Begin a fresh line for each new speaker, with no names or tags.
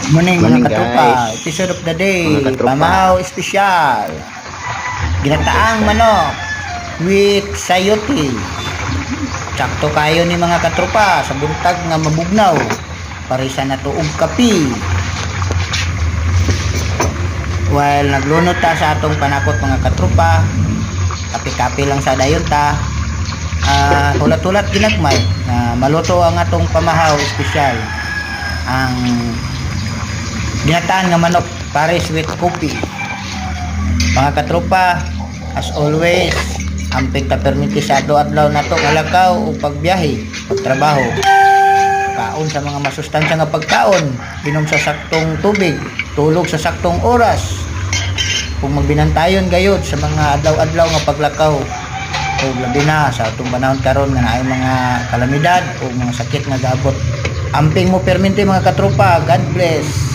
Morning
Morning,
mga katropa,
guys.
episode of the day,
Mga katropa.
Pamahaw Espesyal. Ginataang manok with sayote. Sakto kayo ni mga katropa sa buntag nga mabugnaw. Parisa na tuog kapi. While naglunod ta sa atong panakot mga katropa, kapi-kapi lang sa dayon ta. Hulat-hulat ginagmay na maluto ang atong pamahaw espesyal. Ang ginataan nga manok pares with kopi. Mga katropa, as always, amping ka-permiti sa adlaw nato nga lakaw o pagbiyahe, pagtrabaho. Kaon sa mga masustansya nga pagkaon, inom sa saktong tubig, tulog sa saktong oras. Kung magbinantayon gayud sa mga adlaw-adlaw nga paglakaw o labi na sa atong panahon karon nga naay mga kalamidad o mga sakit nga gaabot. Amping mo perminti mga katropa. God bless.